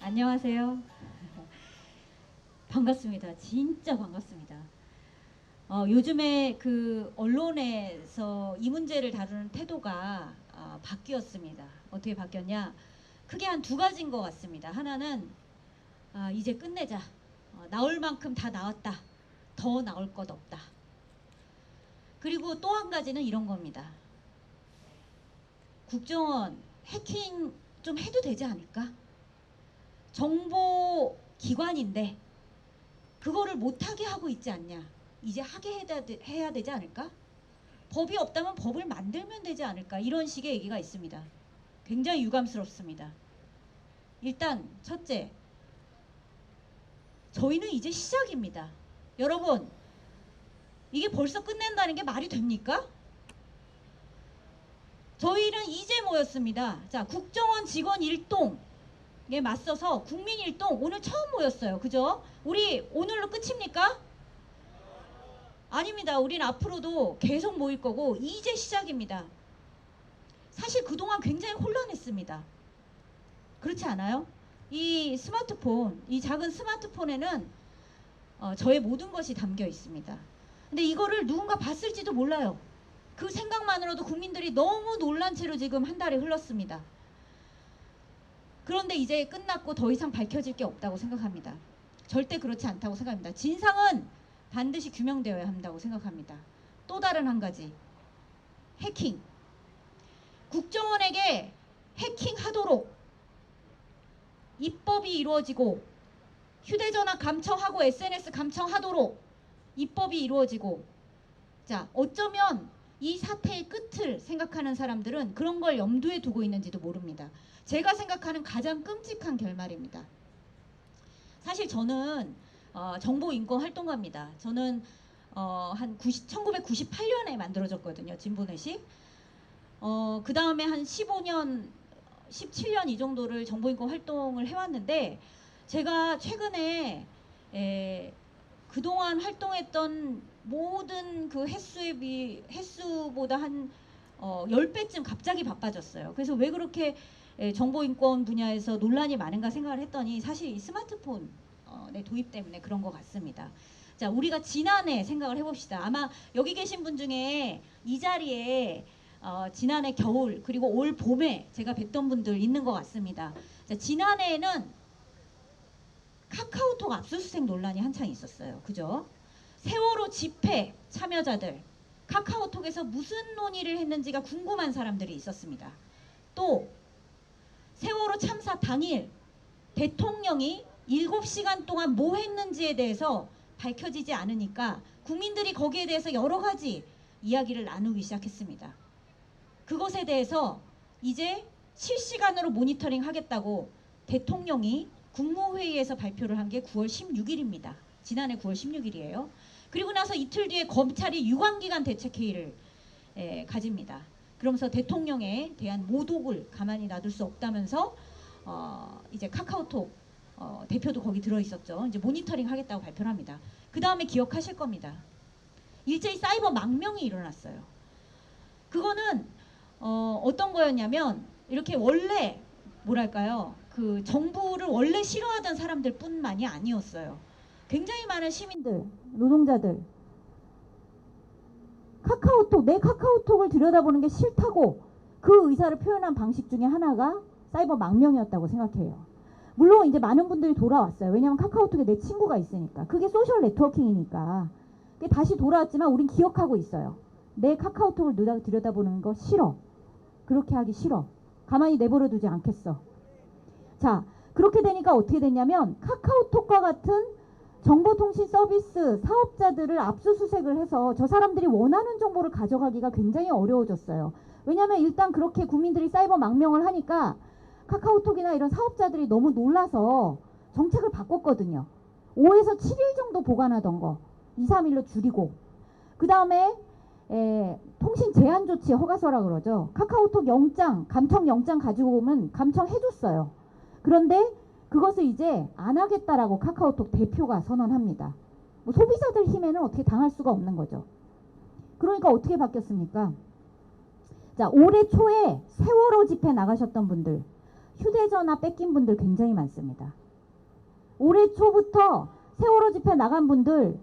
안녕하세요. 반갑습니다. 진짜 반갑습니다. 요즘에 그 언론에서 이 문제를 다루는 태도가 바뀌었습니다. 어떻게 바뀌었냐? 크게 한 두 가지인 것 같습니다. 하나는 이제 끝내자. 나올 만큼 다 나왔다. 더 나올 것 없다. 그리고 또 한 가지는 이런 겁니다. 국정원 해킹 좀 해도 되지 않을까? 정보기관인데 그거를 못하게 하고 있지 않냐. 이제 하게 해야 되지 않을까? 법이 없다면 법을 만들면 되지 않을까. 이런 식의 얘기가 있습니다. 굉장히 유감스럽습니다. 일단 첫째, 저희는 이제 시작입니다. 여러분, 이게 벌써 끝낸다는 게 말이 됩니까? 저희는 이제 모였습니다. 자, 국정원 직원 일동에 맞서서 국민 일동 오늘 처음 모였어요. 그죠? 우리 오늘로 끝입니까? 아닙니다. 우린 앞으로도 계속 모일 거고 이제 시작입니다. 사실 그동안 굉장히 혼란했습니다. 그렇지 않아요? 이 스마트폰, 이 작은 스마트폰에는 저의 모든 것이 담겨 있습니다. 근데 이거를 누군가 봤을지도 몰라요. 그 생각만으로도 국민들이 너무 놀란 채로 지금 한 달이 흘렀습니다. 그런데 이제 끝났고 더 이상 밝혀질 게 없다고 생각합니다. 절대 그렇지 않다고 생각합니다. 진상은 반드시 규명되어야 한다고 생각합니다. 또 다른 한 가지, 해킹. 국정원에게 해킹하도록 입법이 이루어지고 휴대전화 감청하고 SNS 감청하도록 입법이 이루어지고, 자, 어쩌면 이 사태의 끝을 생각하는 사람들은 그런 걸 염두에 두고 있는지도 모릅니다. 제가 생각하는 가장 끔찍한 결말입니다. 사실 저는 정보인권 활동가입니다. 저는 한 1998년에 만들어졌거든요. 진보넷이. 그 다음에 한 15년, 17년 이 정도를 정보인권 활동을 해왔는데, 제가 최근에 그동안 활동했던 모든 그 횟수보다 한 10배쯤 갑자기 바빠졌어요. 그래서 왜 그렇게 정보인권 분야에서 논란이 많은가 생각을 했더니 사실 이 스마트폰의 도입 때문에 그런 것 같습니다. 자, 우리가 지난해 생각을 해봅시다. 아마 여기 계신 분 중에 이 자리에 지난해 겨울 그리고 올 봄에 제가 뵀던 분들 있는 것 같습니다. 자, 지난해에는 카카오톡 압수수색 논란이 한창 있었어요. 그죠? 세월호 집회 참여자들 카카오톡에서 무슨 논의를 했는지가 궁금한 사람들이 있었습니다. 또 세월호 참사 당일 대통령이 7시간 동안 뭐 했는지에 대해서 밝혀지지 않으니까 국민들이 거기에 대해서 여러 가지 이야기를 나누기 시작했습니다. 그것에 대해서 이제 실시간으로 모니터링 하겠다고 대통령이 국무회의에서 발표를 한 게 9월 16일입니다. 지난해 9월 16일이에요. 그리고 나서 이틀 뒤에 검찰이 유관기관 대책회의를 가집니다. 그러면서 대통령에 대한 모독을 가만히 놔둘 수 없다면서 이제 카카오톡 대표도 거기 들어있었죠. 이제 모니터링 하겠다고 발표를 합니다. 그 다음에 기억하실 겁니다. 일제히 사이버 망명이 일어났어요. 그거는 어떤 거였냐면 이렇게 원래 뭐랄까요, 그 정부를 원래 싫어하던 사람들 뿐만이 아니었어요. 굉장히 많은 시민들, 노동자들 내 카카오톡을 들여다보는 게 싫다고 그 의사를 표현한 방식 중에 하나가 사이버 망명이었다고 생각해요. 물론 이제 많은 분들이 돌아왔어요. 왜냐하면 카카오톡에 내 친구가 있으니까. 그게 소셜 네트워킹이니까. 그게 다시 돌아왔지만 우린 기억하고 있어요. 내 카카오톡을 들여다보는 거 싫어. 그렇게 하기 싫어. 가만히 내버려 두지 않겠어. 자, 그렇게 되니까 어떻게 됐냐면 카카오톡과 같은 정보통신 서비스 사업자들을 압수수색을 해서 저 사람들이 원하는 정보를 가져가기가 굉장히 어려워졌어요. 왜냐하면 일단 그렇게 국민들이 사이버 망명을 하니까 카카오톡이나 이런 사업자들이 너무 놀라서 정책을 바꿨거든요. 5에서 7일 정도 보관하던 거 2, 3일로 줄이고, 그 다음에 통신 제한 조치 허가서라 그러죠. 카카오톡 영장, 감청 영장 가지고 오면 감청해줬어요. 그런데 그것을 이제 안 하겠다라고 카카오톡 대표가 선언합니다. 뭐 소비자들 힘에는 어떻게 당할 수가 없는 거죠. 그러니까 어떻게 바뀌었습니까? 자, 올해 초에 세월호 집회 나가셨던 분들, 휴대전화 뺏긴 분들 굉장히 많습니다. 올해 초부터 세월호 집회 나간 분들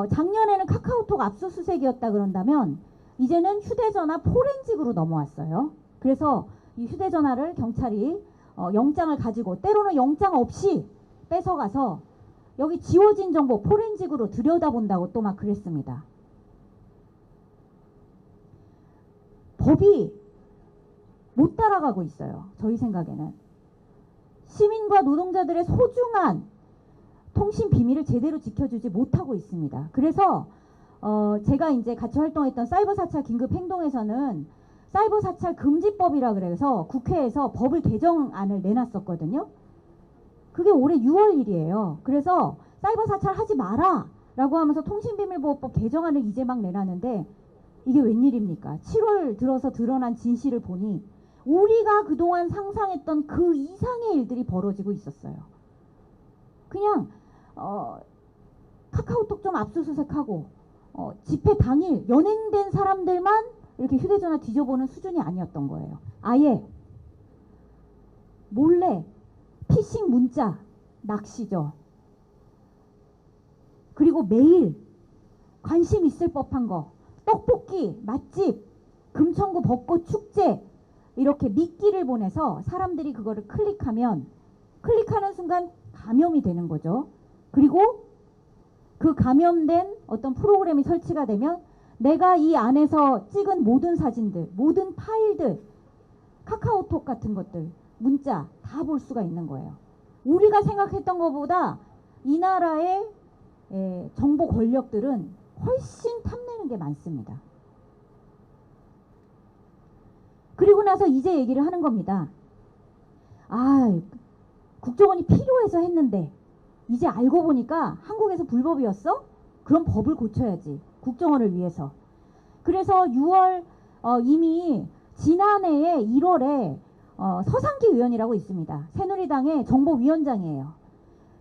작년에는 카카오톡 압수수색이었다 그런다면 이제는 휴대전화 포렌식으로 넘어왔어요. 그래서 이 휴대전화를 경찰이 영장을 가지고 때로는 영장 없이 뺏어가서 여기 지워진 정보 포렌식으로 들여다본다고 또 막 그랬습니다. 법이 못 따라가고 있어요. 저희 생각에는. 시민과 노동자들의 소중한 통신 비밀을 제대로 지켜주지 못하고 있습니다. 그래서 제가 이제 같이 활동했던 사이버 사찰 긴급 행동에서는 사이버 사찰 금지법이라 그래서 국회에서 법을 개정안을 내놨었거든요. 그게 올해 6월 일이에요. 그래서 사이버 사찰 하지 마라 라고 하면서 통신비밀보호법 개정안을 이제 막 내놨는데 이게 웬일입니까? 7월 들어서 드러난 진실을 보니 우리가 그동안 상상했던 그 이상의 일들이 벌어지고 있었어요. 그냥 카카오톡 좀 압수수색하고 집회 당일 연행된 사람들만 이렇게 휴대전화 뒤져보는 수준이 아니었던 거예요. 아예 몰래 피싱 문자 낚시죠. 그리고 매일 관심 있을 법한 거 떡볶이, 맛집, 금천구 벚꽃 축제 이렇게 미끼를 보내서 사람들이 그거를 클릭하면 클릭하는 순간 감염이 되는 거죠. 그리고 그 감염된 어떤 프로그램이 설치가 되면 내가 이 안에서 찍은 모든 사진들, 모든 파일들, 카카오톡 같은 것들, 문자 다 볼 수가 있는 거예요. 우리가 생각했던 것보다 이 나라의 정보 권력들은 훨씬 탐내는 게 많습니다. 그리고 나서 이제 얘기를 하는 겁니다. 아, 국정원이 필요해서 했는데 이제 알고 보니까 한국에서 불법이었어? 그럼 법을 고쳐야지. 국정원을 위해서. 그래서 6월 이미 지난해에 1월에 서상기 의원이라고 있습니다. 새누리당의 정보위원장이에요.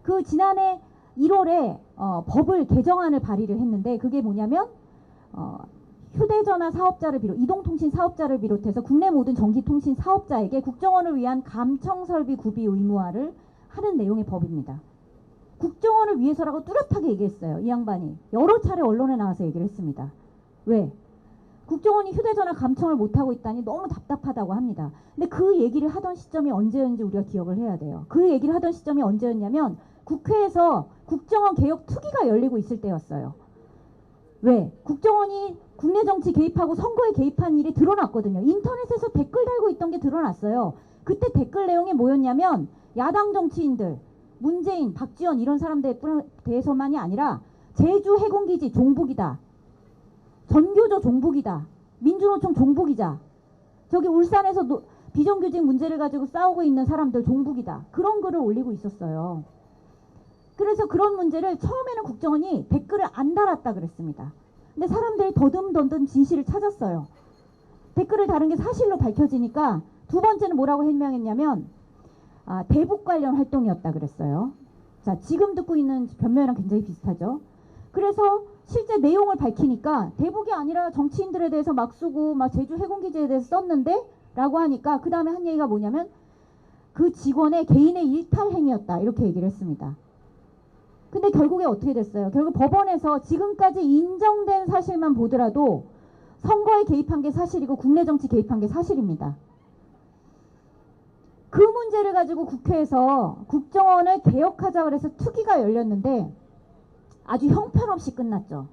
그 지난해 1월에 법을 개정안을 발의를 했는데 그게 뭐냐면 휴대전화 사업자를 비롯 이동통신 사업자를 비롯해서 국내 모든 전기통신 사업자에게 국정원을 위한 감청설비 구비 의무화를 하는 내용의 법입니다. 국정원을 위해서라고 뚜렷하게 얘기했어요. 이 양반이 여러 차례 언론에 나와서 얘기를 했습니다. 왜? 국정원이 휴대전화 감청을 못하고 있다니 너무 답답하다고 합니다. 근데 그 얘기를 하던 시점이 언제였는지 우리가 기억을 해야 돼요. 그 얘기를 하던 시점이 언제였냐면 국회에서 국정원 개혁 투기가 열리고 있을 때였어요. 왜? 국정원이 국내 정치 개입하고 선거에 개입한 일이 드러났거든요. 인터넷에서 댓글 달고 있던 게 드러났어요. 그때 댓글 내용이 뭐였냐면 야당 정치인들, 문재인, 박지원 이런 사람들에 대해서만이 아니라 제주 해군기지 종북이다. 전교조 종북이다. 민주노총 종북이자. 저기 울산에서 비정규직 문제를 가지고 싸우고 있는 사람들 종북이다. 그런 글을 올리고 있었어요. 그래서 그런 문제를 처음에는 국정원이 댓글을 안 달았다 그랬습니다. 근데 사람들이 더듬더듬 진실을 찾았어요. 댓글을 다른 게 사실로 밝혀지니까 두 번째는 뭐라고 해명했냐면 대북 관련 활동이었다 그랬어요. 자, 지금 듣고 있는 변명이랑 굉장히 비슷하죠. 그래서 실제 내용을 밝히니까 대북이 아니라 정치인들에 대해서 막 쓰고 막 제주 해군기지에 대해서 썼는데 라고 하니까 그 다음에 한 얘기가 뭐냐면 그 직원의 개인의 일탈 행위였다 이렇게 얘기를 했습니다. 근데 결국에 어떻게 됐어요? 결국 법원에서 지금까지 인정된 사실만 보더라도 선거에 개입한 게 사실이고 국내 정치 개입한 게 사실입니다. 그 문제를 가지고 국회에서 국정원을 개혁하자 그래서 투기가 열렸는데 아주 형편없이 끝났죠.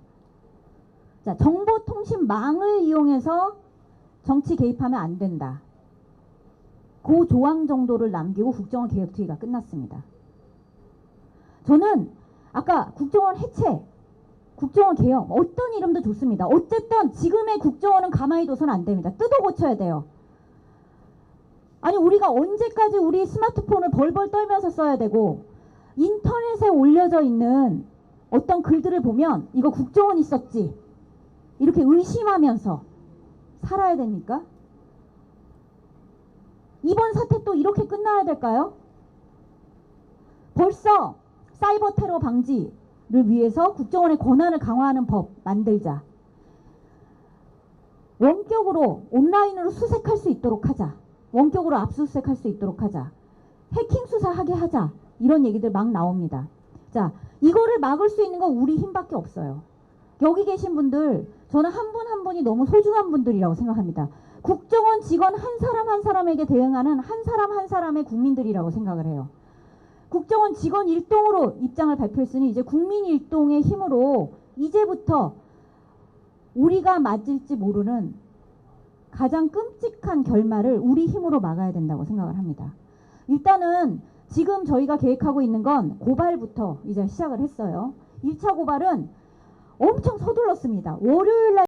자, 정보통신망을 이용해서 정치 개입하면 안 된다. 그 조항 정도를 남기고 국정원 개혁 투기가 끝났습니다. 저는 아까 국정원 해체, 국정원 개혁 어떤 이름도 좋습니다. 어쨌든 지금의 국정원은 가만히 둬서는 안 됩니다. 뜯어 고쳐야 돼요. 아니 우리가 언제까지 우리 스마트폰을 벌벌 떨면서 써야 되고 인터넷에 올려져 있는 어떤 글들을 보면 이거 국정원이 썼지 이렇게 의심하면서 살아야 됩니까? 이번 사태 또 이렇게 끝나야 될까요? 벌써 사이버 테러 방지를 위해서 국정원의 권한을 강화하는 법 만들자. 원격으로 온라인으로 수색할 수 있도록 하자. 원격으로 압수수색할 수 있도록 하자. 해킹 수사하게 하자. 이런 얘기들 막 나옵니다. 자, 이거를 막을 수 있는 건 우리 힘밖에 없어요. 여기 계신 분들, 저는 한 분 한 분이 너무 소중한 분들이라고 생각합니다. 국정원 직원 한 사람 한 사람에게 대응하는 한 사람 한 사람의 국민들이라고 생각을 해요. 국정원 직원 일동으로 입장을 발표했으니 이제 국민 일동의 힘으로 이제부터 우리가 맞을지 모르는 가장 끔찍한 결말을 우리 힘으로 막아야 된다고 생각을 합니다. 일단은 지금 저희가 계획하고 있는 건 고발부터 이제 시작을 했어요. 1차 고발은 엄청 서둘렀습니다. 월요일 날